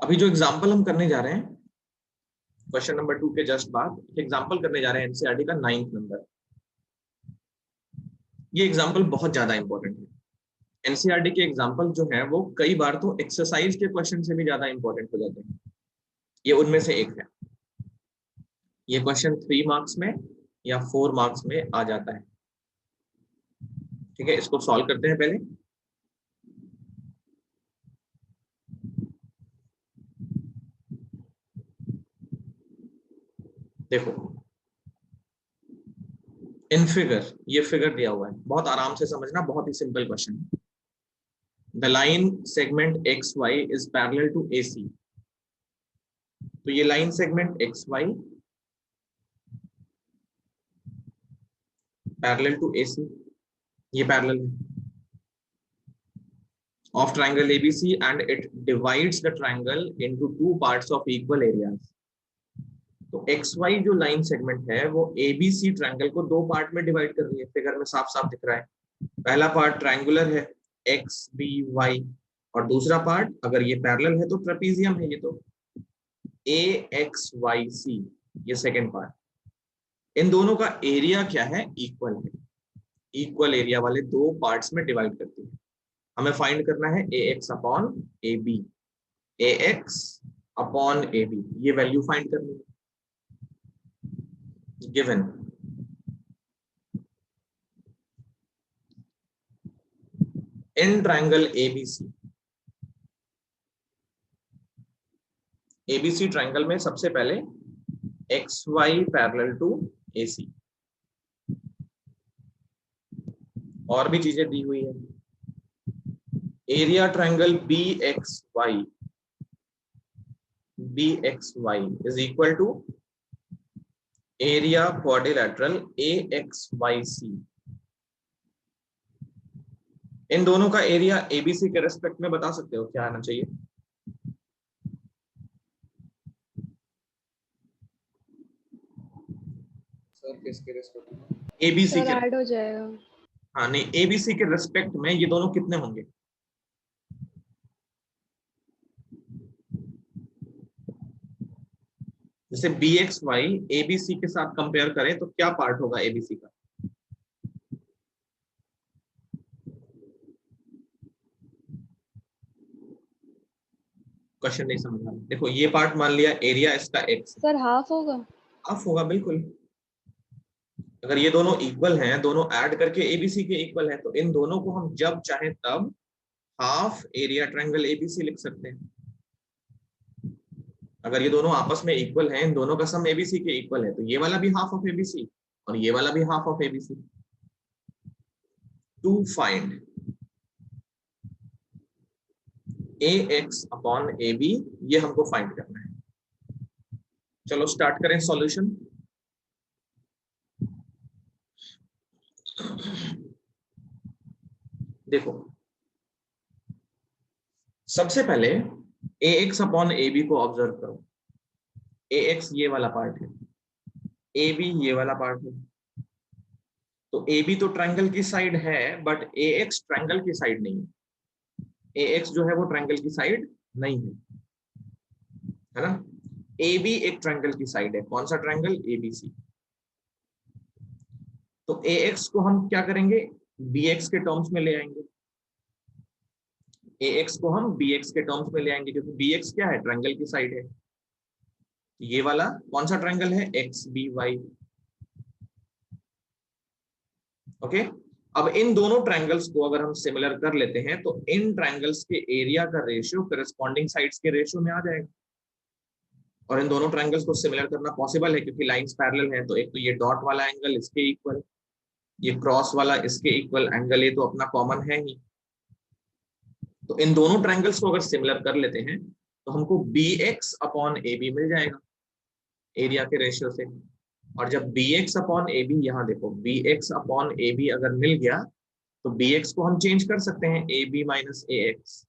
अभी जो एग्जाम्पल हम करने जा रहे हैं क्वेश्चन नंबर 2 के जस्ट बाद एग्जाम्पल करने जा रहे हैं एनसीईआरटी का 9th नंबर। ये एग्जाम्पल बहुत ज्यादा इंपॉर्टेंट है। एनसीईआरटी के एग्जाम्पल जो है वो कई बार तो एक्सरसाइज के क्वेश्चन से भी ज्यादा इंपॉर्टेंट हो जाते हैं। ये उनमें से एक है। ये क्वेश्चन 3 मार्क्स में या 4 मार्क्स में आ जाता है। ठीक है, इसको सॉल्व करते हैं पहले। देखो इन फिगर, ये फिगर दिया हुआ है, बहुत आराम से समझना, बहुत ही सिंपल क्वेश्चन है। The line segment X Y is parallel to A C. तो ये line segment X Y parallel to A C, ये पैरेलल है of triangle ABC and it divides the triangle into two parts of equal areas। तो XY जो line segment है वो ABC triangle को दो पार्ट में डिवाइड कर रही है। फिगर में साफ साफ दिख रहा है। पहला पार्ट ट्रायंगुलर है XBY और दूसरा पार्ट अगर ये पैरेलल है तो ट्रेपीजियम है। ये तो AXYC, ये सेकंड पार्ट। इन दोनों का एरिया क्या है? इक्वल है। इक्वल एरिया वाले दो पार्ट्स में डिवाइड करती है। हमें फाइंड करना है AX upon AB। AX upon AB, ये वैल्यू फाइंड करनी है। Given in triangle ABC triangle में सबसे पहले XY पैरेलल टू AC, और भी चीजें दी हुई है। Area triangle BXY is equal to area quadrilateral AXYC। इन दोनों का एरिया ABC के रेस्पेक्ट में बता सकते हो क्या आना चाहिए? सर किसके रेस्पेक्ट में? ABC के ऐड हो जाएगा। हाँ नहीं, ABC के रेस्पेक्ट में ये दोनों कितने होंगे? जैसे BXY ABC के साथ कंपेयर करें तो क्या पार्ट होगा ABC का? क्वेश्चन नहीं समझ आ रहा। देखो ये पार्ट मान लिया एरिया इसका X, सर हाफ होगा। हाफ होगा बिल्कुल। अगर ये दोनों इक्वल हैं, दोनों ऐड करके ABC के इक्वल है, तो इन दोनों को हम जब चाहे तब हाफ एरिया ट्रायंगल ABC लिख सकते हैं। अगर ये दोनों आपस में इक्वल हैं, इन दोनों का सम ABC के इक्वल है, तो ये वाला भी हाफ ऑफ ABC और ये वाला भी half of ABC। To find AX upon AB, ये हमको फाइंड करना है। चलो स्टार्ट करें सॉल्यूशन। देखो सबसे पहले AX अपॉन AB को ऑब्जर्व करो। AX ये वाला पार्ट है, AB ये वाला पार्ट है। तो AB तो ट्रायंगल की साइड है, बट AX ट्रायंगल की साइड नहीं है। AX जो है वो ट्रायंगल की साइड नहीं है ना। AB एक ट्रायंगल की साइड है। कौन सा ट्रायंगल? ABC। तो AX को हम क्या करेंगे? BX के टर्म्स में ले आएंगे। AX को हम BX के टर्म्स में ले आएंगे, क्योंकि BX क्या है? ट्रायंगल की साइड है। ये वाला कौन सा ट्रायंगल है? XBY। ओके, अब इन दोनों ट्रायंगल्स को अगर हम सिमिलर कर लेते हैं तो इन ट्रायंगल्स के एरिया का रेशियो करस्पॉन्डिंग साइड्स के रेशियो में आ जाएगा। और इन दोनों ट्रायंगल्स को सिमिलर करना पॉसिबल है क्योंकि लाइंस पैरेलल हैं। तो एक तो ये डॉट वाला एंगल इसके इक्वल, ये क्रॉस वाला इसके इक्वल एंगल, ये तो अपना कॉमन है ही। तो इन दोनों ट्रायंगल्स को अगर सिमिलर कर लेते हैं तो हमको BX अपॉन AB मिल जाएगा एरिया के रेशियो से। और जब BX अपॉन AB, यहाँ देखो BX अपॉन AB अगर मिल गया तो BX को हम चेंज कर सकते हैं AB माइनस AX,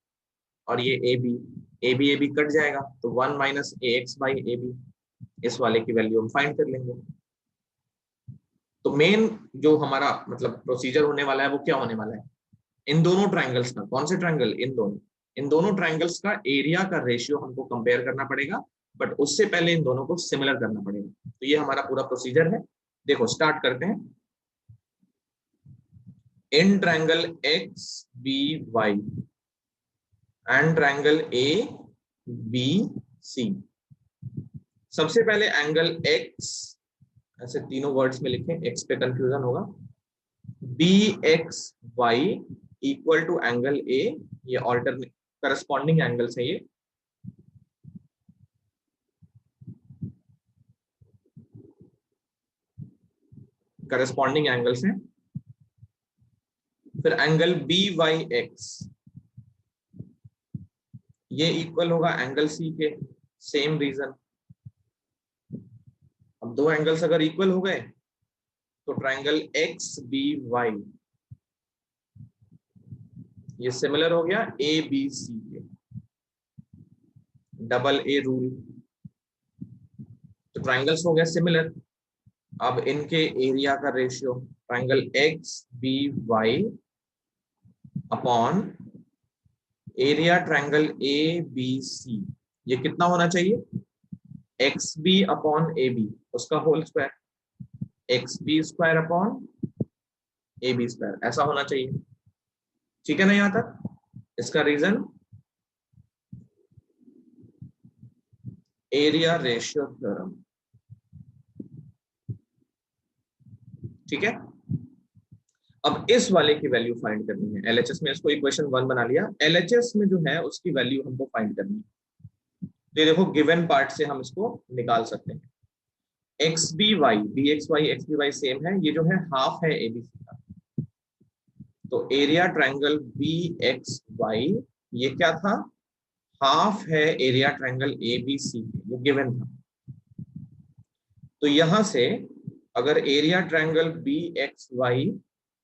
और ये AB कट जाएगा तो 1 माइनस AX बाई AB, इस वाले की वैल्यू हम फाइंड कर लेंगे। तो मेन जो हमारा मतलब प्रोसीजर होने वाला है वो क्या होने वाला है? इन दोनों ट्रायंगल्स का, कौन से ट्रायंगल? इन दोनों, इन दोनों ट्रायंगल्स का एरिया का रेशियो हमको कंपेयर करना पड़ेगा, बट उससे पहले इन दोनों को सिमिलर करना पड़ेगा। तो ये हमारा पूरा प्रोसीजर है। देखो स्टार्ट करते हैं। In triangle X B Y and triangle A B C, सबसे पहले एंगल एक्स, ऐसे तीनों वर्ड्स में लिखें, एक्स पे कंफ्यूजन होगा, B X Y equal to angle A, ये ऑल्टरनेट करस्पॉन्डिंग एंगल्स है, ये करस्पॉन्डिंग एंगल्स हैं। फिर एंगल बी वाई एक्स, ये इक्वल होगा एंगल सी के, सेम रीजन। अब दो एंगल्स अगर इक्वल हो गए तो ट्रायंगल एक्स बी वाई ये सिमिलर हो गया ए बी सी के, डबल ए रूल। तो ट्रायंगल्स हो गया सिमिलर। अब इनके एरिया का ratio, triangle X B Y upon area triangle A B C, ये कितना होना चाहिए, X B upon A B उसका whole square, X B square upon A B square, ऐसा होना चाहिए। ठीक है ना यहां तक? इसका रीजन एरिया रेशियो थ्योरम। ठीक है। अब इस वाले की वैल्यू फाइंड करनी है। एलएचएस में इसको इक्वेशन 1 बना लिया, एलएचएस में जो है उसकी वैल्यू हमको फाइंड करनी है। तो ये देखो गिवन पार्ट से हम इसको निकाल सकते हैं। X B Y, B X Y X B Y same है, ये जो है हाफ है एबीसी का। तो area triangle B X Y ये क्या था, हाफ है area triangle A B C, ये गिवन था। तो यहां से अगर area triangle B X Y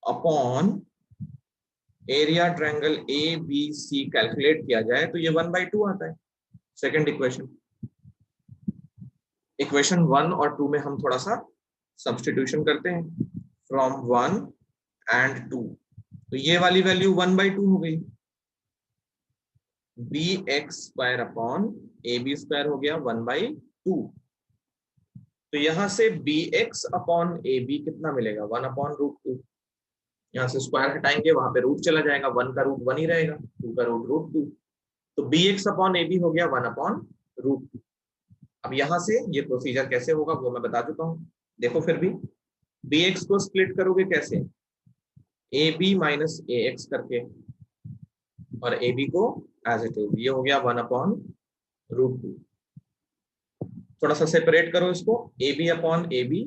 upon area triangle A B C calculate किया जाए तो ये 1/2 आता है। सेकंड इक्वेशन, इक्वेशन 1 और 2 में हम थोड़ा सा सब्स्टिट्यूशन करते हैं, फ्रॉम 1 एंड 2, तो ये वाली वैल्यू 1/2 हो गई, B X square upon A B square हो गया 1/2। तो यहां से B X upon A B कितना मिलेगा, 1/√2। यहाँ से स्क्वायर हटाएंगे, वहां पे रूट चला जाएगा, 1 का रूट 1 ही रहेगा, 2 का रूट √2। तो B X upon A B हो गया 1/√2। अब यहां से ये प्रोसीजर कैसे होगा वो मैं बता चुका हूं। देखो फिर भी बी एक्स को स्प्लिट करोगे कैसे, A B minus A X करके, और ए बी को एज इट इज, ये हो गया 1/√2। थोड़ा सा सेपरेट करो इसको, A B upon A B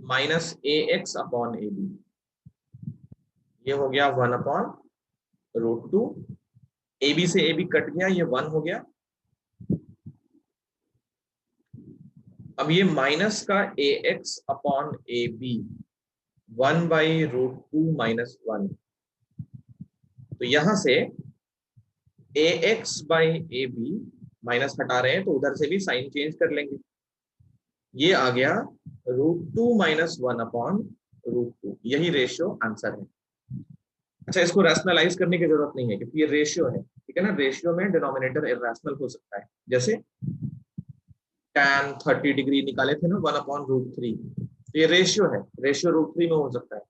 minus A X upon A B, ये हो गया 1/√2। ए बी से ए बी कट गया, ये 1 हो गया। अब ये माइनस का A X upon A B 1/√2 minus 1, तो यहां से A X by A B minus हटा रहे हैं तो उधर से भी साइन चेंज कर लेंगे, ये आ गया √2 माइनस 1/√2, यही रेशियो आंसर है। अच्छा, इसको रैशनलाइज करने की जरूरत नहीं है क्योंकि ये रेशियो है, ठीक है ना। रेशियो में डिनोमिनेटर इररेशनल हो सकता है, जैसे tan 30 डिग्री निकाले थे ना 1/√3, तो ये रेशियो है, रेशियो √3 में हो सकता है।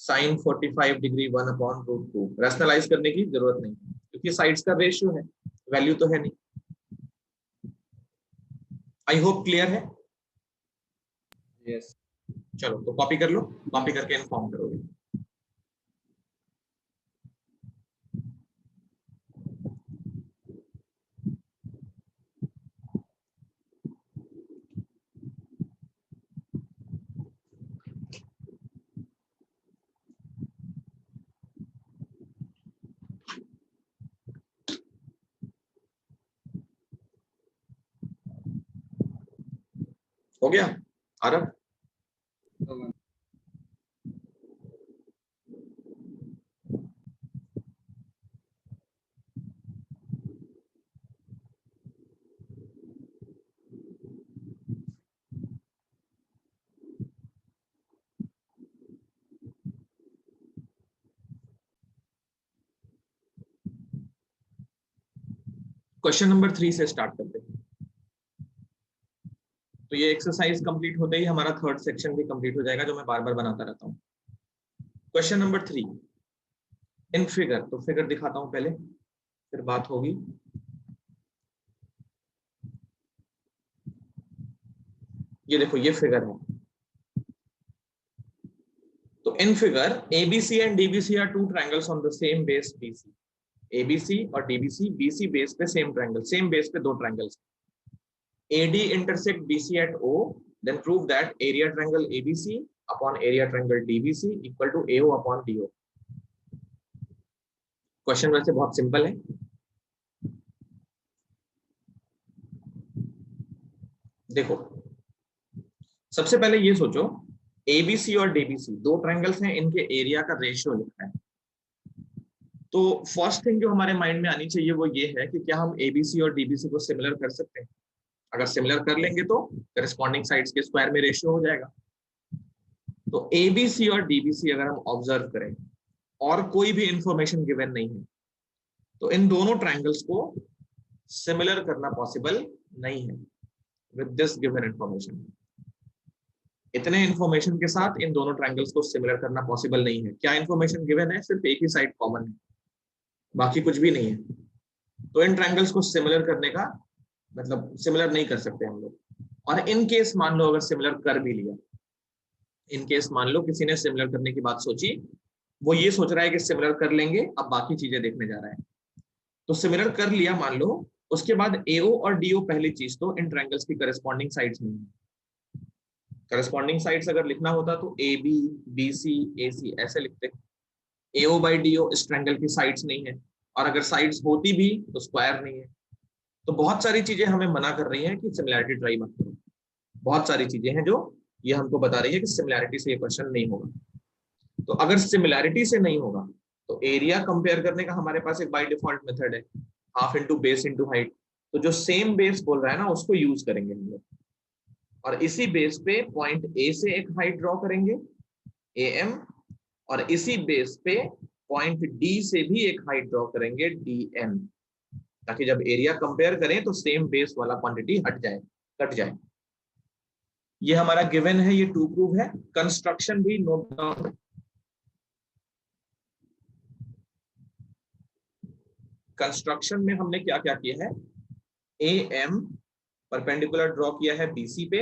साइन 45 डिग्री 1/√2, रैशनलाइज करने की जरूरत नहीं क्योंकि साइड्स का रेशियो है, वैल्यू तो है नहीं। आई होप क्लियर है। यस। चलो तो कॉपी कर लो, कॉपी करके इन्फॉर्म करोगे। हो गया आरव? क्वेश्चन नंबर 3 से स्टार्ट करते हैं। तो ये एक्सरसाइज कंप्लीट होते ही हमारा थर्ड सेक्शन भी कंप्लीट हो जाएगा, जो मैं बार बार बनाता रहता हूँ। क्वेश्चन नंबर 3 इन फिगर, तो फिगर दिखाता हूं पहले, फिर बात होगी। ये देखो, ये फिगर है। तो in figure ABC and DBC are two triangles on the same base BC। ABC और DBC BC बेस पे सेम ट्रायंगल, सेम बेस पे दो triangles. AD intersect BC at O, then prove that area triangle ABC upon area triangle DBC equal to AO upon DO। Question वैसे बहुत simple है। देखो, सबसे पहले ये सोचो, ABC और DBC दो ट्रायंगल्स हैं, इनके एरिया का रेशियो लिखना है। तो फर्स्ट थिंग जो हमारे माइंड में आनी चाहिए वो ये है कि क्या हम ABC और DBC को सिमिलर कर सकते हैं। अगर सिमिलर कर लेंगे तो करस्पॉन्डिंग साइड्स के स्क्वायर में रेशियो हो जाएगा। तो ABC और DBC अगर हम ऑब्जर्व करें और कोई भी इंफॉर्मेशन गिवन नहीं है, तो इन दोनों ट्रायंगल्स को सिमिलर करना पॉसिबल नहीं है विद दिस गिवन इंफॉर्मेशन। इतने इंफॉर्मेशन के साथ इन दोनों ट्रायंगल्स को सिमिलर करना पॉसिबल नहीं है। क्या इंफॉर्मेशन गिवन है? सिर्फ एक ही साइड कॉमन है, बाकी कुछ भी नहीं है। तो इन ट्रायंगल्स को सिमिलर करने का मतलब सिमिलर नहीं कर सकते हम लोग। और इन केस मान लो अगर सिमिलर कर भी लिया, इन केस मान लो किसी ने सिमिलर करने की बात सोची, वो ये सोच रहा है कि सिमिलर कर लेंगे, अब बाकी चीजें देखने जा रहा है। तो सिमिलर कर लिया मान लो, उसके बाद AO और DO पहली चीज तो इन ट्रायंगल्स की करस्पॉन्डिंग साइड्स नहीं है। करस्पॉन्डिंग साइड्स अगर लिखना होता तो AB BC AC ऐसे लिखते। AO बाई DO इस ट्रायंगल की साइड्स नहीं है, और अगर साइड्स होती भी तो स्क्वायर नहीं है। तो बहुत सारी चीजें हमें मना कर रही हैं कि सिमिलैरिटी ट्राई मत करो। बहुत सारी चीजें हैं जो ये हमको बता रही है कि सिमिलैरिटी से ये क्वेश्चन नहीं होगा। तो अगर सिमिलैरिटी से नहीं होगा तो एरिया कंपेयर करने का हमारे पास एक बाय डिफॉल्ट मेथड है, half into base into height. तो जो सेम बेस बोल रहा है ना, उसको यूज करेंगे हम लोग, और इसी बेस पे पॉइंट A से एक हाइट ड्रॉ करेंगे AM, और इसी बेस पे पॉइंट D से भी एक हाइट ड्रॉ करेंगे DN, ताकि जब एरिया कंपेयर करें तो सेम बेस वाला क्वांटिटी हट जाए, कट जाए। ये हमारा गिवन है, ये टू प्रूव है। कंस्ट्रक्शन भी नोट डाउन। कंस्ट्रक्शन में हमने क्या क्या किया है, AM परपेंडिकुलर ड्रॉ किया है BC पे,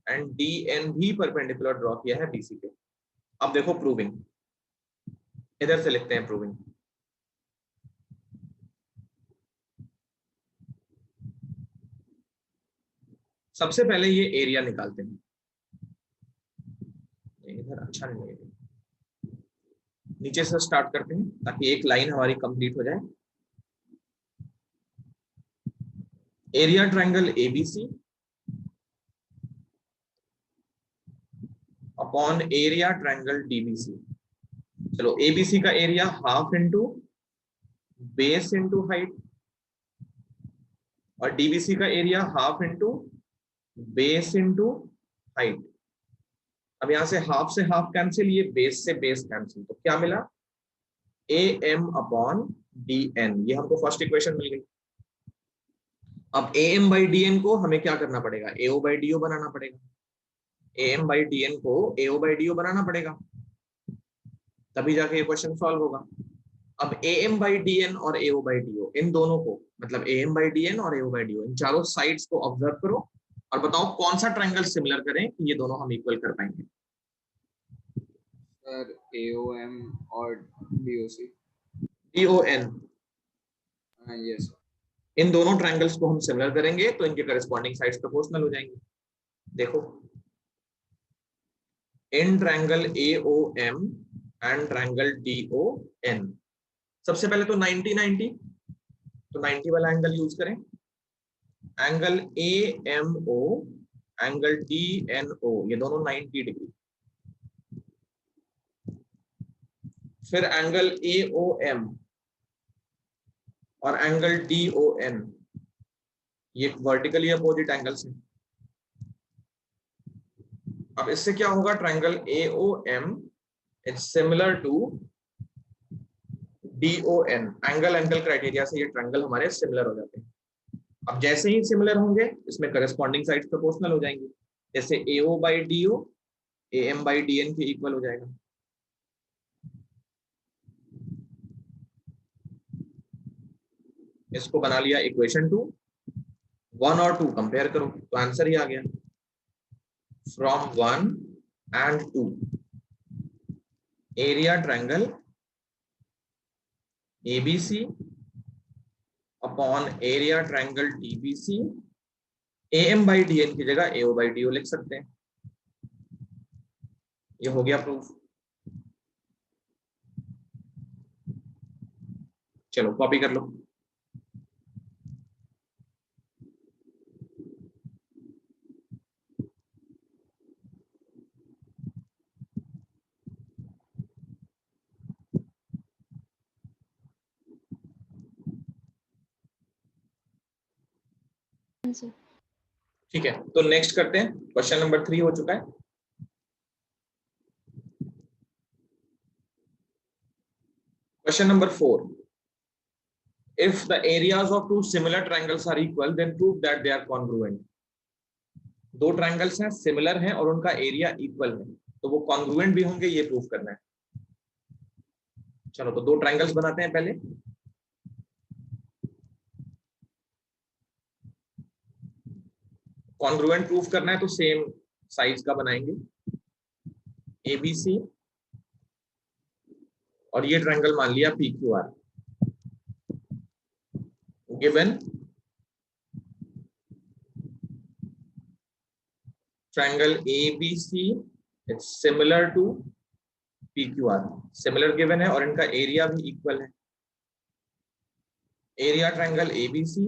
एंड DN भी परपेंडिकुलर ड्रॉ किया है BC पे। अब देखो प्रूविंग, इधर से लिखते हैं प्रूविंग। सबसे पहले ये एरिया निकालते हैं, इधर अच्छा नहीं लगेगा, नीचे से स्टार्ट करते हैं ताकि एक लाइन हमारी कंप्लीट हो जाए। Area triangle ABC upon area triangle DBC। चलो, ABC का area half into base into height, और DBC का area half into base into height. अब यहां से हाफ कैंसिल, ये बेस से बेस कैंसिल, तो क्या मिला, AM अपॉन DN। ये हमको फर्स्ट इक्वेशन मिल गई। अब AM बाई DN को हमें क्या करना पड़ेगा, AO बाई DO बनाना पड़ेगा। AM बाई DN को AO बाई DO बनाना पड़ेगा, तभी जाके ये क्वेश्चन सॉल्व होगा। अब AM बाई DN और AO बाई DO, इन दोनों को, मतलब AM बाई DN और AO बाई DO, इन चारों साइड्स को ऑब्जर्व करो और बताओ कौन सा ट्रायंगल सिमिलर करें कि ये दोनों हम इक्वल कर पाएंगे। सर AOM और DOC। DON, yes. इन दोनों ट्रायंगल्स को हम सिमिलर करेंगे तो इनके करस्पॉन्डिंग साइड्स प्रोपोर्शनल हो जाएंगे। देखो, in triangle AOM and triangle DON, सबसे पहले तो 90-90, तो 90 वाला एंगल यूज करें। एंगल AMO एंगल DNO, ये दोनों 90 डिग्री। फिर एंगल AOM और एंगल DON, ये वर्टिकली अपोजिट एंगल्स हैं। अब इससे क्या होगा, triangle AOM is similar to DON। Angle criteria से ये ट्रायंगल हमारे सिमिलर हो जाते हैं। अब जैसे ही सिमिलर होंगे इसमें करस्पॉन्डिंग साइड्स प्रोपोर्शनल हो जाएंगी, जैसे AO by DO AM by DN के इक्वल हो जाएगा। इसको बना लिया इक्वेशन 2, 1 और 2 कंपेयर करो तो आंसर ही आ गया। From 1 and 2 area triangle ABC upon area triangle TBC, AM by DN की जगह AO बाई DO लिख सकते हैं। ये हो गया प्रूफ। चलो कॉपी कर लो। ठीक है, तो नेक्स्ट करते हैं। क्वेश्चन नंबर 3 हो चुका है। Question number 4, if the areas of two similar triangles are equal then prove that they are congruent। दो ट्रायंगल्स हैं, सिमिलर हैं और उनका एरिया इक्वल है, तो वो कॉन्ग्रुएंट भी होंगे, ये प्रूफ करना है। चलो तो दो ट्रायंगल्स बनाते हैं पहले। कॉन्ग्रुएंट प्रूफ करना है तो सेम साइज का बनाएंगे, ABC, और ये ट्रायंगल मान लिया PQR। Given triangle ABC it's similar to PQR, similar given है और इनका एरिया भी इक्वल है। Area triangle ABC,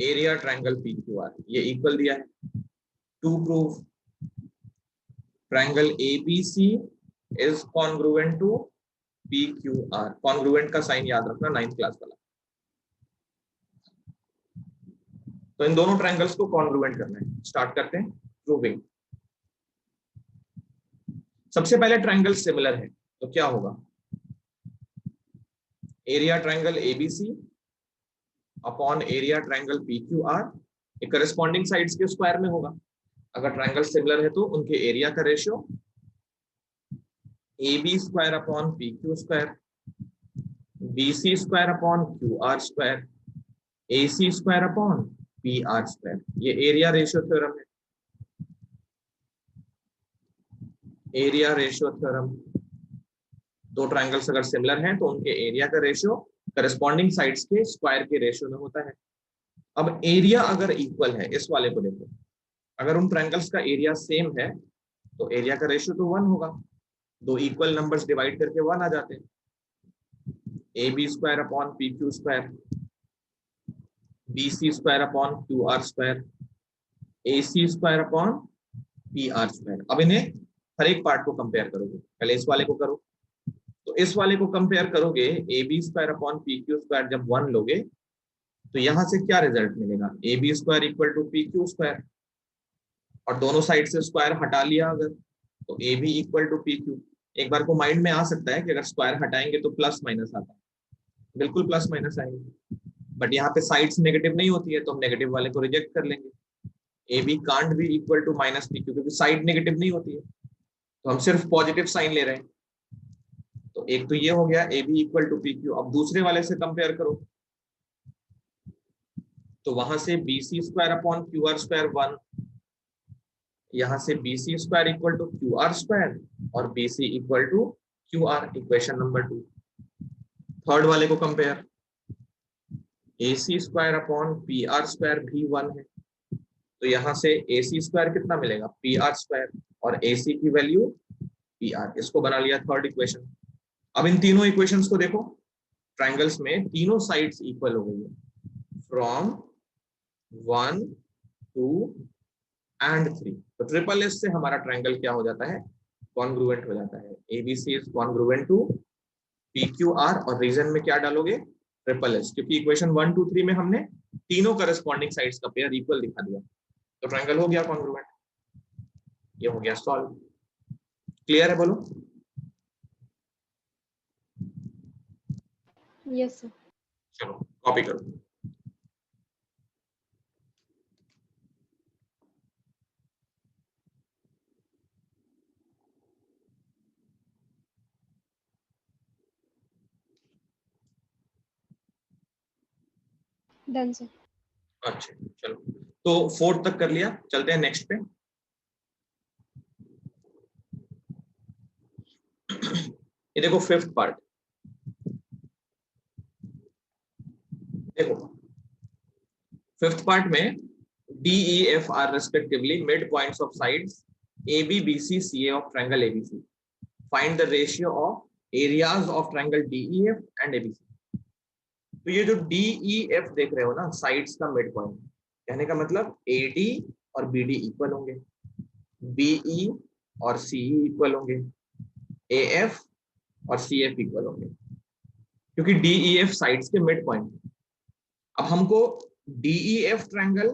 area triangle PQR, ये इक्वल दिया है। To proof triangle ABC is congruent to PQR। Congruent का साइन याद रखना, 9th क्लास वाला। तो इन दोनों ट्रायंगल्स को कॉन्ग्रुएंट करना है। स्टार्ट करते हैं प्रूविंग। सबसे पहले ट्रायंगल सिमिलर है तो क्या होगा, area triangle ABC upon area triangle PQR, ये करस्पॉन्डिंग साइड्स के स्क्वायर में होगा। अगर ट्रायंगल सिमिलर है तो उनके एरिया का ratio AB square upon PQ square, BC square upon QR square, AC square upon PR square. ये एरिया रेशियो थ्योरम है। एरिया रेशियो थ्योरम, दो ट्रायंगल्स अगर सिमिलर हैं तो उनके एरिया का रेशियो करस्पॉन्डिंग साइड्स के स्क्वायर के रेशियो में होता है। अब एरिया अगर इक्वल है, इस वाले को देखो, अगर उन ट्रायंगल्स का एरिया सेम है तो एरिया का रेशियो तो 1 होगा। दो इक्वल नंबर्स डिवाइड करके 1 आ जाते हैं। AB square upon PQ square, BC square upon QR square, AC square upon PR square. अब इन्हें हर एक पार्ट को कंपेयर करोगे, पहले इस वाले को करो। तो इस वाले को कंपेयर करोगे, AB square upon PQ square जब 1 लोगे तो यहां से क्या रिजल्ट मिलेगा, AB square equal to PQ square, और दोनों साइड से स्क्वायर हटा लिया अगर, तो AB इक्वल टू PQ। एक बार को माइंड में आ सकता है कि अगर स्क्वायर हटाएंगे तो प्लस माइनस आता है, बिल्कुल प्लस माइनस आएंगे, बट यहाँ पे साइड्स नेगेटिव नहीं होती है तो हम नेगेटिव वाले को रिजेक्ट कर लेंगे। AB कांट भी इक्वल टू माइनस PQ, क्योंकि साइड नेगेटिव नहीं होती है, तो हम सिर्फ पॉजिटिव साइन ले रहे हैं। तो एक तो ये हो गया AB इक्वल टू PQ। अब दूसरे वाले से कंपेयर करो, तो वहां से BC square upon QR square 1, यहां से BC square equal to QR square और BC equal to QR, equation number 2। Third वाले को compare, AC square upon PR square भी 1 है, तो यहां से AC स्क्वायर कितना मिलेगा, PR स्क्वायर, और AC की वैल्यू PR। इसको बना लिया थर्ड इक्वेशन। अब इन तीनों इक्वेशंस को देखो, ट्रायंगल्स में तीनों साइड्स इक्वल हो गई है फ्रॉम 1 2 एंड 3। तो ट्रिपल एस से हमारा ट्रायंगल क्या हो जाता है, कॉन्ग्रुएंट हो जाता है। ABC is congruent to PQR, और रीजन में क्या डालोगे, ट्रिपल एस, क्योंकि इक्वेशन 1 2 3 में हमने तीनों करस्पॉन्डिंग साइड्स का पेयर इक्वल दिखा दिया, तो ट्रायंगल हो गया कॉन्ग्रुएंट। ये हो गया सॉल्व। क्लियर है, बोलो। Yes sir. चलो कॉपी करो। Done sir. अच्छा चलो, तो 4 तक कर लिया, चलते हैं नेक्स्ट पे। ये देखो 5th पार्ट, देखो 5th पार्ट में D E F are respectively mid points of sides A B B C C A of triangle ABC, find the ratio of areas of triangle D E F and ABC. तो ये जो D E F देख रहे हो ना, sides का mid point, कहने का मतलब ए डी और बी डी इक्वल होंगे, बीई और सीई इक्वल होंगे, ए एफ और सी एफ इक्वल होंगे, क्योंकि डीई एफ साइड्स के मिड पॉइंट। अब हमको डीई एफ ट्रायंगल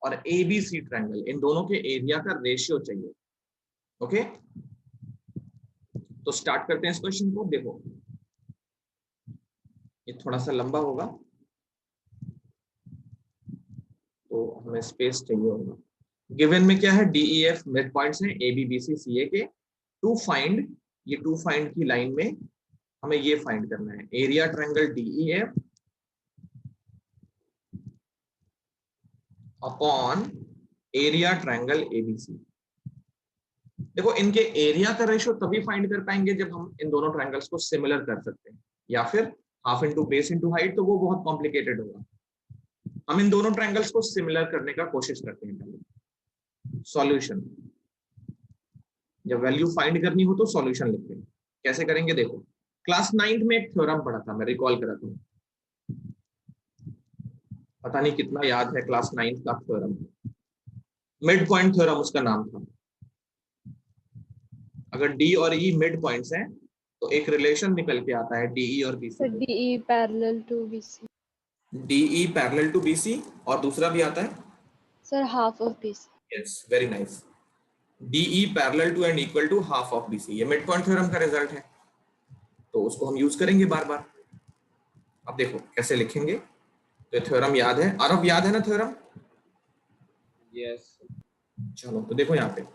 और एबीसी ट्रायंगल, इन दोनों के एरिया का रेशियो चाहिए। ओके, तो स्टार्ट करते हैं इस क्वेश्चन को। देखो ये थोड़ा सा लंबा होगा तो हमें स्पेस चाहिए होगा। गिवन में क्या है, डीई एफ मिड पॉइंट्स हैं ए B B C C A के। टू फाइंड, ये टू फाइंड की लाइन में हमें ये फाइंड करना है, area triangle D E F upon area triangle ABC. देखो इनके एरिया का रेशियो तभी फाइंड कर पाएंगे जब हम इन दोनों ट्रायंगल्स को सिमिलर कर सकते हैं, या फिर half into base into height, तो वो बहुत कॉम्प्लिकेटेड होगा। हम इन दोनों ट्रायंगल्स को सिमिलर करने का कोशिश करते हैं। पहले सॉल्यूशन, जब वैल्यू फाइंड करनी हो तो सॉल्यूशन लिखते हैं। कैसे करेंगे, देखो क्लास 9th में एक थ्योरम पढ़ा था, मैं रिकॉल कराता हूँ, पता नहीं कितना याद है क्लास 9th का थ्योरम, मिड पॉइंट थ्योरम उसका नाम था। अगर डी और ई मिड पॉइंट्स हैं तो एक रिलेशन निकल के आता है डीई और BC, sir DE parallel to BC. DE parallel to BC, और दूसरा भी आता है sir half of BC. Yes, very nice, DE parallel to and equal to half of BC. ये मिड पॉइंट थ्योरम का रिजल्ट है, तो उसको हम यूज करेंगे बार बार। अब देखो कैसे लिखेंगे, तो थ्योरम याद है, आरव याद है ना थ्योरम? यस। चलो तो देखो यहाँ पे,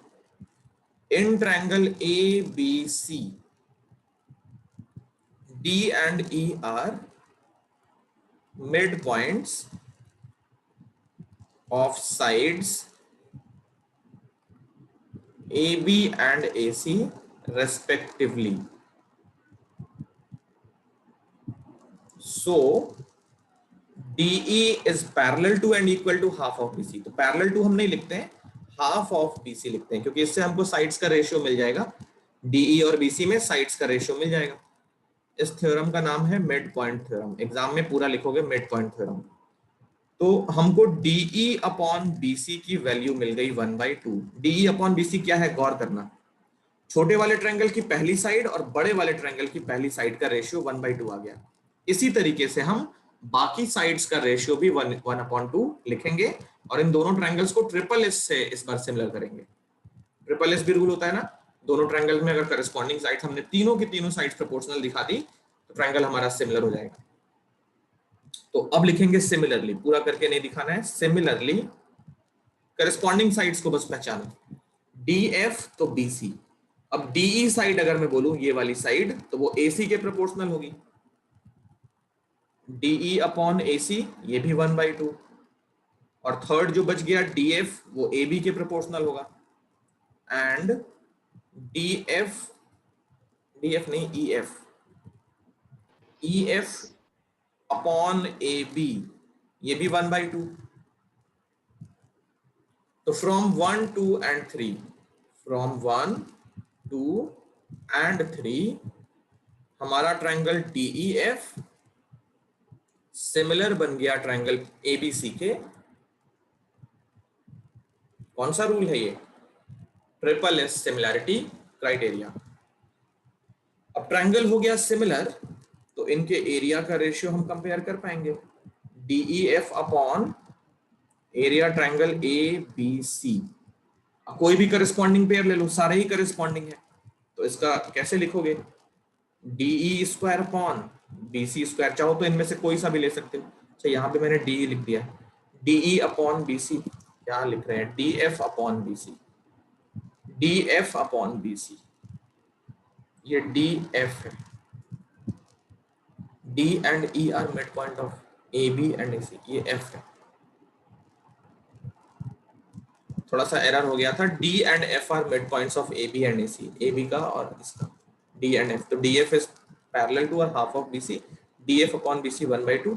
in triangle A B C D and E are mid points of sides AB and AC respectively. So DE is parallel to and equal to half of BC. तो parallel to हम नहीं लिखते हैं, half of BC लिखते हैं, क्योंकि इससे हमको साइड्स का रेशियो मिल जाएगा। DE और BC में साइड्स का रेशियो मिल जाएगा। इस थ्योरम का नाम है मिड पॉइंट थ्योरम, एग्जाम में पूरा लिखोगे मिड पॉइंट थ्योरम। तो हमको DE अपॉन BC की वैल्यू मिल गई 1/2। DE अपॉन BC क्या है, गौर करना, छोटे वाले ट्रायंगल की पहली साइड और बड़े वाले ट्रायंगल की पहली साइड का रेशियो 1/2 आ गया। इसी तरीके से हम बाकी साइड्स का रेशियो भी 1/2 लिखेंगे, और इन दोनों ट्रायंगल्स को ट्रिपल एस से इस बार सिमिलर करेंगे। ट्रिपल एस भी रूल होता है ना, दोनों ट्रायंगल में अगर करस्पॉन्डिंग साइड्स हमने तीनों की तीनों साइड्स प्रोपोर्शनल दिखा दी तो ट्रायंगल हमारा सिमिलर हो जाएगा। तो अब लिखेंगे सिमिलरली, पूरा करके नहीं दिखाना है, सिमिलरली करस्पॉन्डिंग साइड्स को बस पहचानो, DF तो BC। अब DE साइड अगर मैं बोलूं ये वाली साइड, तो वो AC के प्रोपोर्शनल होगी, DE अपॉन AC, ये भी 1/2, और थर्ड जो बच गया DF, वो AB के प्रोपोर्शनल होगा, एंड DF नहीं EF अपॉन AB, ये भी 1/2। तो फ्रॉम 1, 2 and 3, फ्रॉम 1, 2 and 3 हमारा ट्रायंगल DEF सिमिलर बन गया ट्रायंगल ABC के। कौन सा रूल है ये, ट्रिपल एस सिमिलैरिटी क्राइटेरिया। अब ट्रायंगल हो गया सिमिलर, तो इनके एरिया का रेशियो हम कंपेयर कर पाएंगे, DEF upon area triangle ABC। कोई भी करस्पॉन्डिंग पेयर ले लो, सारे ही करस्पॉन्डिंग है, तो इसका कैसे लिखोगे, DE square upon BC square, चाहो तो इनमें से कोई सा भी ले सकते हो। अच्छा यहाँ पे मैंने DE लिख दिया, DE अपॉन BC, क्या लिख रहे हैं, DF upon BC, DF upon BC, ये DF है, D and E are mid point of A B and A C, ये एफ है। थोड़ा सा एरर हो गया था। D and F are mid points of A B and A C, A B का और इसका डी एंड एफ। तो D F is parallel to और half of B C, D F upon B C 1/2,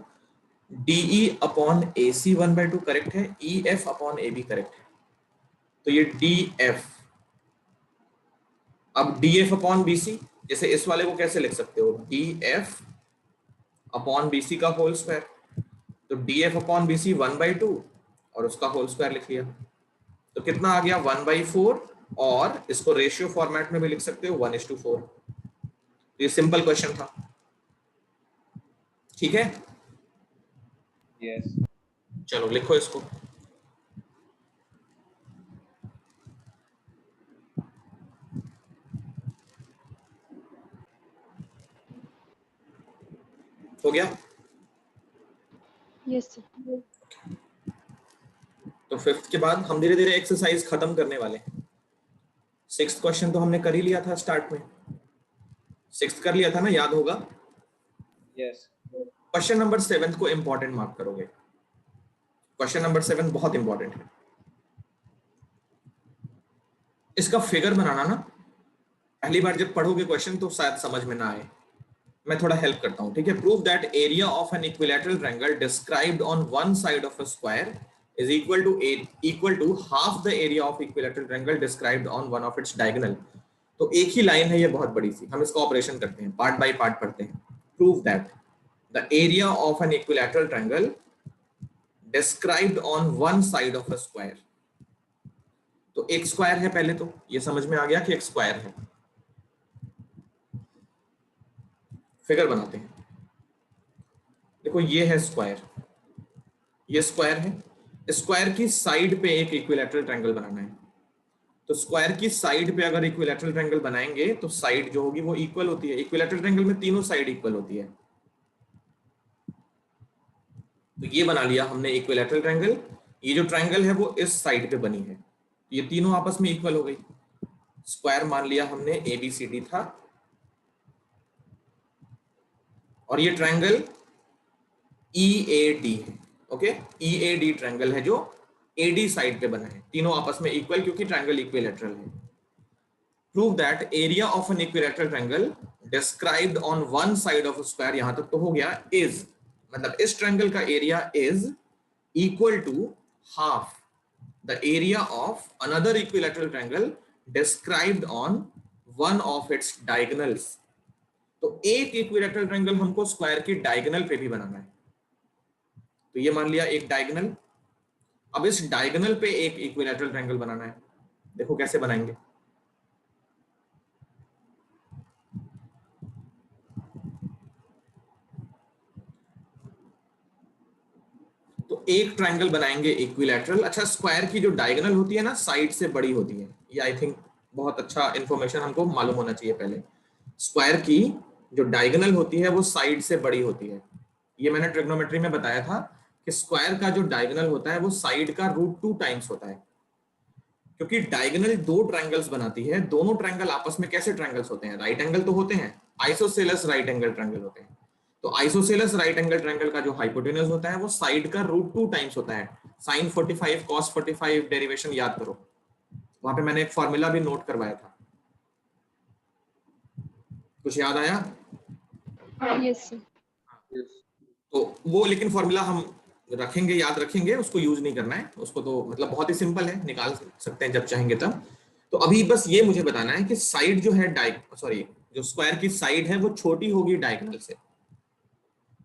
DE upon A C 1/2 correct है, E F upon A B correct है। तो ये D F. अब D F upon B C, जैसे इस वाले को कैसे लिख सकते हो, D F upon B C का होल स्क्वायर। तो D F upon B C 1/2 और उसका होल स्क्वायर लिख लिया। तो कितना आ गया 1/4, और इसको रेशियो फॉर्मेट में भी लिख सकते हो 1:4। तो ये सिंपल क्वेश्चन था, ठीक है। Yes. चलो लिखो इसको। हो गया। Yes, sir. तो फिफ्थ के बाद हम धीरे धीरे एक्सरसाइज खत्म करने वाले हैं। सिक्स्थ क्वेश्चन तो हमने कर ही लिया था स्टार्ट में, सिक्स्थ कर लिया था ना, याद होगा। Yes. क्वेश्चन नंबर 7 को इंपॉर्टेंट मार्क करोगे। क्वेश्चन नंबर 7 बहुत इंपॉर्टेंट है। इसका फिगर बनाना ना, पहली बार जब पढ़ोगे क्वेश्चन तो शायद समझ में ना आए, मैं थोड़ा हेल्प करता हूं, ठीक है। Prove that area of an equilateral triangle described on one side of a square is equal to half the area of equilateral triangle described on one of its diagonal। तो एक ही लाइन है ये बहुत बड़ी सी, हम इसका ऑपरेशन करते हैं, पार्ट बाय पार्ट पढ़ते हैं। Prove that the area of an equilateral triangle described on one side of a square। तो एक स्क्वायर है, पहले तो ये समझ में आ गया कि एक स्क्वायर है। फिगर बनाते हैं। देखो ये है स्क्वायर, ये स्क्वायर है। स्क्वायर की साइड पे एक इक्विलैटरल ट्रायंगल बनाना है। तो स्क्वायर की साइड पे अगर इक्विलैटरल ट्रायंगल बनाएंगे तो साइड जो होगी वो इक्वल होती है। इक्विलैटरल ट्रायंगल में तीनों साइड इक्वल होती है। तो ये बना लिया हमने इक्विलैटरल ट्रायंगल। ये जो ट्रायंगल है वो इस साइड पे बनी है, ये तीनों आपस में इक्वल हो गई। स्क्वायर मान लिया हमने ABCD था, और ये ट्रायंगल EAD है। ओके, EAD ट्रायंगल है जो AD साइड पे बना है, तीनों आपस में इक्वल क्योंकि ट्रायंगल इक्विलैटरल है। Prove that area of an equilateral triangle described on one side of square, यहां तक तो हो गया। इज मतलब इस ट्रायंगल का area is equal to half the area of another equilateral triangle described on one of its diagonals. तो एक इक्विलैटरल ट्रायंगल हमको स्क्वायर की डायगोनल पे भी बनाना है। तो ये मान लिया एक डायगोनल। अब इस डायगोनल पे एक इक्विलैटरल ट्रायंगल बनाना है। देखो कैसे बनाएंगे। तो एक ट्रायंगल बनाएंगे इक्विलैटरल। अच्छा, स्क्वायर की जो डायगोनल होती है ना, साइड से बड़ी होती है। ये आई थिंक बहुत अच्छा इंफॉर्मेशन हमको मालूम होना चाहिए पहले। स्क्वायर की जो डायगोनल होती है वो साइड से बड़ी होती है। ये मैंने ट्रिग्नोमेट्री में बताया था कि स्क्वायर का जो डायगोनल होता है वो साइड का √2 टाइम्स होता है। क्योंकि डायगोनल दो ट्रायंगल्स बनाती है। दोनों ट्रायंगल आपस में कैसे ट्रायंगल्स होते हैं, राइट एंगल तो होते हैं, आइसोसेलेस राइट एंगल ट्रायंगल होते हैं। तो आइसोसेलेस राइट एंगल ट्रायंगल का जो हाइपोटेन्यूज होता है वो साइड का √2 टाइम्स होता है। sin 45 cos 45 डेरिवेशन याद करो, वहां पे मैंने एक फॉर्मूला भी नोट करवाया था। कुछ याद आया? Yes, sir. Yes. तो वो लेकिन फॉर्मूला हम रखेंगे, याद रखेंगे, उसको यूज नहीं करना है। उसको तो मतलब बहुत ही सिंपल है, निकाल सकते हैं जब चाहेंगे तब। तो अभी बस ये मुझे बताना है कि साइड जो है जो स्क्वायर की साइड है वो छोटी होगी डायगोनल से।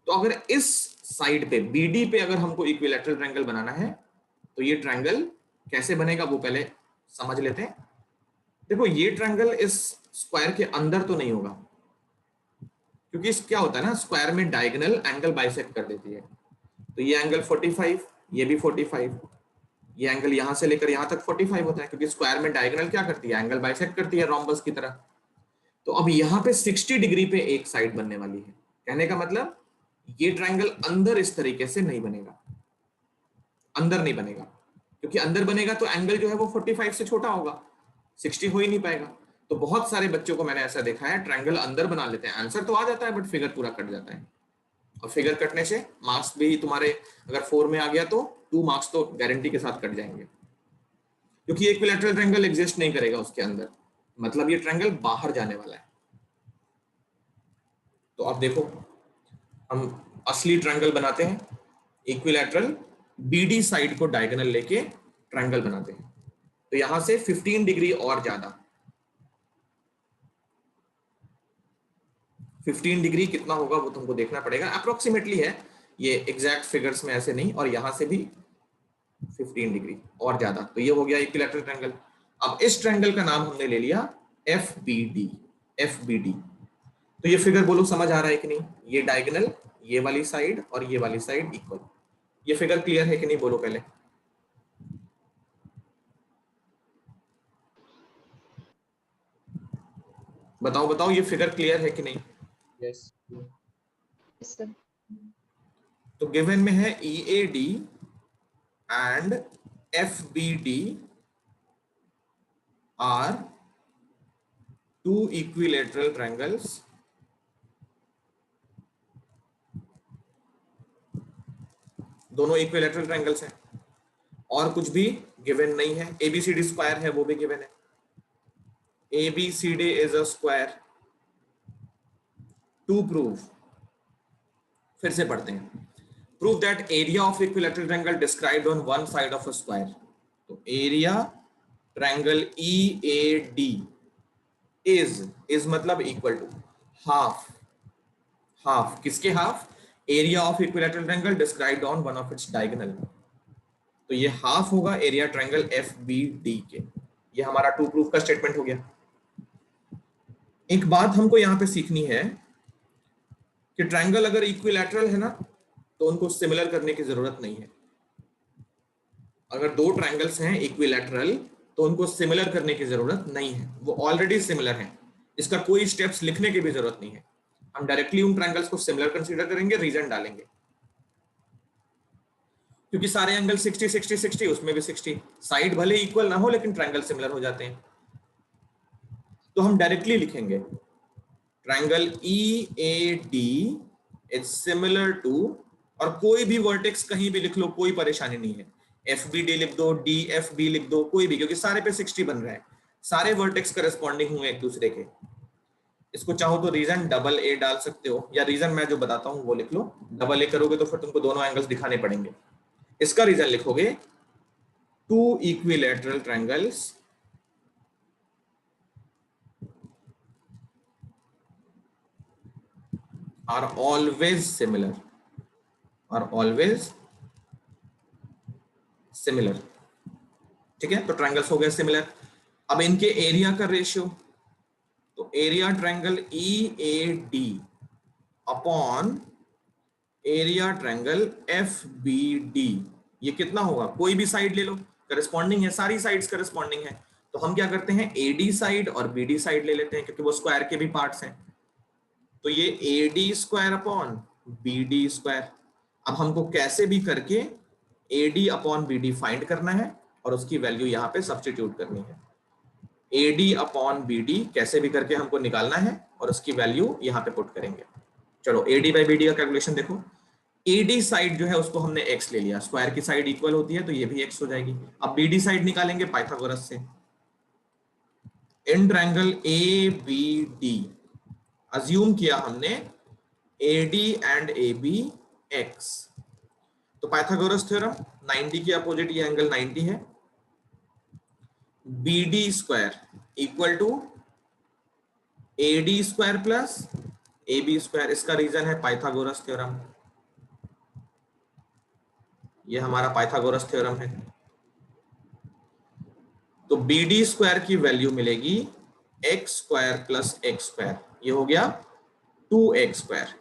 तो अगर इस साइड पे BD पे अगर हमको इक्विलैटरल ट्रायंगल बनाना है तो ये ट्रायंगल कैसे बनेगा वो पहले समझ लेते हैं। देखो ये ट्रायंगल इस स्क्वायर के अंदर तो नहीं होगा, क्योंकि इस क्या होता है ना, स्क्वायर में डायगोनल एंगल बाइसेक्ट कर देती है। तो ये एंगल 45, ये भी 45, ये एंगल यहां से लेकर यहां तक 45 होता है, क्योंकि स्क्वायर में डायगोनल क्या करती है, एंगल बाइसेक्ट करती है रोम्बस की तरह। तो अब यहाँ पे 60 डिग्री पे एक साइड बनने वाली है। कहने का मतलब ये ट्रायंगल अंदर इस तरीके से नहीं बनेगा, अंदर नहीं बनेगा, क्योंकि अंदर बनेगा तो एंगल जो है वो 45 से छोटा होगा, 60 हो ही नहीं पाएगा। तो बहुत सारे बच्चों को मैंने ऐसा देखा है, ट्रायंगल अंदर बना लेते हैं, आंसर तो आ जाता है बट फिगर पूरा कट जाता है। और फिगर कटने से मार्क्स भी तुम्हारे अगर 4 में आ गया तो 2 मार्क्स तो गारंटी के साथ कट जाएंगे, क्योंकि इक्विलैटरल ट्रायंगल एग्जिस्ट नहीं करेगा उसके अंदर, मतलब ये ट्रायंगल बाहर जाने वाला है। तो अब देखो हम असली ट्रायंगल बनाते हैं, इक्विलैटरल बीडी साइड को डायगोनल लेके ट्रायंगल बनाते हैं। तो यहां से 15 डिग्री और ज्यादा, 15 डिग्री कितना होगा वो तुमको देखना पड़ेगा, अप्रोक्सीमेटली है ये, एग्जैक्ट फिगर्स में ऐसे नहीं, और यहां से भी 15 डिग्री और ज्यादा। तो ये हो गया इक्विलैटरल ट्रायंगल। अब इस ट्रायंगल का नाम हमने ले लिया F B D, F B D. तो ये फिगर बोलो समझ आ रहा है कि नहीं, ये डायगोनल, ये वाली साइड और ये वाली साइड इक्वल, ये फिगर क्लियर है कि नहीं बोलो पहले। बताओ बताओ ये फिगर क्लियर है कि नहीं। Yes. Yes, sir. तो गिवन में है E A D and F B D are two equilateral triangles दोनों इक्विलैटरल ट्रायंगल्स हैं, और कुछ भी गिवन नहीं है। एबीसीडी स्क्वायर है वो भी गिवन है, ABCD is a square to prove, फिर से पढ़ते हैं, prove that area of equilateral triangle described on one side of a square। तो area triangle EAD is मतलब equal to half, half किसके half, area of equilateral triangle described on one of its diagonal। तो ये half होगा area triangle FBD के। ये हमारा to proof का स्टेटमेंट हो गया। एक बात हमको यहाँ पे सीखनी है कि ट्रायंगल अगर इक्विलैटरल है ना तो उनको सिमिलर करने की जरूरत नहीं है। अगर दो ट्रायंगल्स हैं इक्विलैटरल तो उनको सिमिलर करने की जरूरत नहीं है, वो ऑलरेडी सिमिलर हैं, इसका कोई स्टेप्स लिखने की भी जरूरत नहीं है। हम डायरेक्टली उन ट्रायंगल्स को सिमिलर कंसीडर करेंगे, रीजन डालेंगे, क्योंकि सारे एंगल 60 60 60, उसमें भी 60, साइड भले इक्वल ना हो लेकिन ट्रायंगल सिमिलर हो जाते हैं। तो हम डायरेक्टली लिखेंगे triangle EAD is similar to, और कोई भी वर्टेक्स कहीं भी लिख लो, कोई परेशानी नहीं है, FBD लिख दो, DFB लिख दो, कोई भी, क्योंकि सारे पे 60 बन रहा है, सारे वर्टेक्स करस्पॉन्डिंग हुए एक दूसरे के। इसको चाहो तो रीजन डबल A डाल सकते हो, या रीजन मैं जो बताता हूं वो लिख लो। डबल A करोगे तो फिर तुमको दोनों एंगल्स दिखाने पड़ेंगे। इसका रीजन लिखोगे two equilateral triangles are always similar, are always similar। ठीक है, तो ट्रायंगल्स हो गए सिमिलर। अब इनके एरिया का रेशियो, तो area triangle EAD upon area triangle FBD, ये कितना होगा, कोई भी साइड ले लो, करस्पॉन्डिंग है, सारी साइड्स करस्पॉन्डिंग है। तो हम क्या करते हैं, AD साइड और BD साइड ले लेते हैं, क्योंकि वो स्क्वायर के भी पार्ट्स हैं। तो ये AD square upon BD square. अब हमको कैसे भी करके AD अपॉन BD फाइंड करना है और उसकी वैल्यू यहाँ पे सब्स्टिट्यूट करनी है। AD अपॉन BD कैसे भी करके हमको निकालना है और उसकी वैल्यू यहाँ पे पुट करेंगे। चलो AD बाई BD का कैलकुलेशन देखो। AD साइड जो है उसको हमने x ले लिया, स्क्वायर की साइड इक्वल होती है तो ये भी x हो जाएगी। अब BD साइड निकालेंगे पाइथागोरस से। इन ट्रायंगल ABD अज्यूम किया हमने AD एंड AB x, तो पाइथागोरस थ्योरम 90 के अपोजिट ये एंगल 90 है, BD square equal to AD square plus AB square. इसका रीजन है पाइथागोरस थ्योरम, ये हमारा पाइथागोरस थ्योरम है। तो BD स्क्वायर की वैल्यू मिलेगी x square plus x square, ये हो गया 2x स्क्वायर।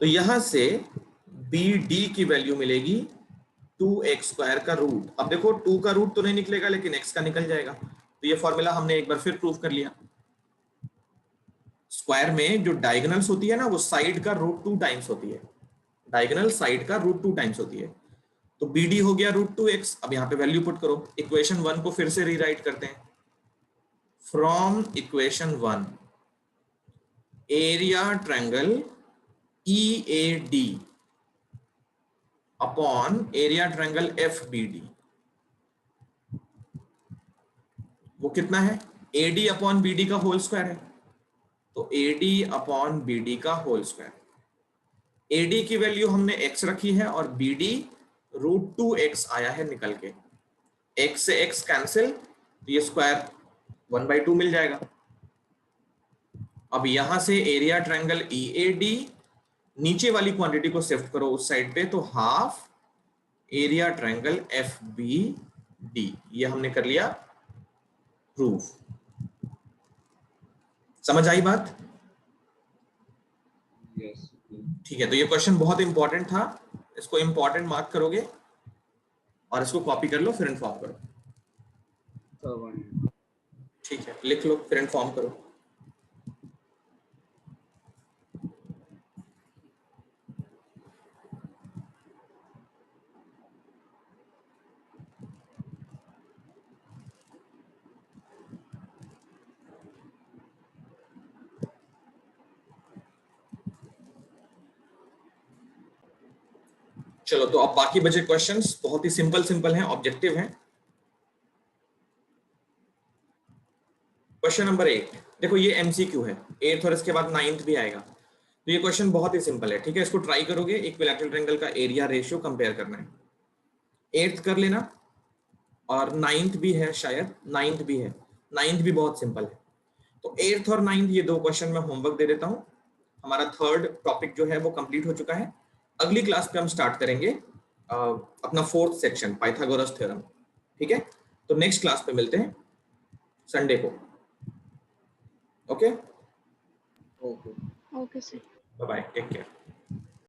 तो यहां से BD की वैल्यू मिलेगी 2x स्क्वायर का रूट। अब देखो 2 का रूट तो नहीं निकलेगा लेकिन x का निकल जाएगा, तो ये फॉर्मूला हमने एक बार फिर प्रूव कर लिया। स्क्वायर में जो डायगोनल्स होती है ना वो साइड का रूट 2 टाइम्स होती है, डायगोनल साइड का रूट 2 टाइम्स होती है। तो BD हो गया रूट 2x। अब यहाँ पे वैल्यू पुट करो, इक्वेशन 1 को फिर से रीराइट करते हैं। From equation 1 area triangle EAD upon area triangle FBD, वो कितना है? AD अपॉन BD का होल स्क्वायर है, तो AD अपॉन BD का होल स्क्वायर। AD की वैल्यू हमने x रखी है और BD √2x आया है निकल के। x से x कैंसिल, तो ये स्क्वायर 1/2 मिल जाएगा। अब यहां से एरिया ट्रायंगल EAD, नीचे वाली क्वांटिटी को शिफ्ट करो उस साइड पे, तो हाफ एरिया ट्रायंगल FBD, ये हमने कर लिया प्रूफ। समझ आई बात? Yes. ठीक है, तो ये क्वेश्चन बहुत इंपॉर्टेंट था, इसको इंपॉर्टेंट मार्क करोगे और इसको कॉपी कर लो, फिर इन्फॉर्म करो। ठीक है, लिख लो फिर इन्फॉर्म करो। चलो, तो अब बाकी बचे क्वेश्चंस बहुत ही सिंपल हैं, ऑब्जेक्टिव हैं। क्वेश्चन नंबर 8, देखो ये MCQ है, 8th और इसके बाद 9th भी आएगा, तो ये क्वेश्चन बहुत ही सिंपल है। ठीक है, इसको ट्राई करोगे, इक्विलैटरल ट्रायंगल का एरिया रेशियो कंपेयर करना है। 8th कर लेना, और 9th भी है, शायद 9th भी है, 9th भी बहुत सिंपल है। तो 8th और 9th ये दो क्वेश्चन मैं होमवर्क दे देता हूँ। हमारा 3rd टॉपिक जो है वो कंप्लीट हो चुका है। अगली क्लास पे हम स्टार्ट करेंगे अपना 4th सेक्शन, पाइथागोरस थ्योरम। ठीक है, तो नेक्स्ट क्लास पे मिलते हैं संडे को। Okay, Okay. Okay, sir. Bye bye, take care.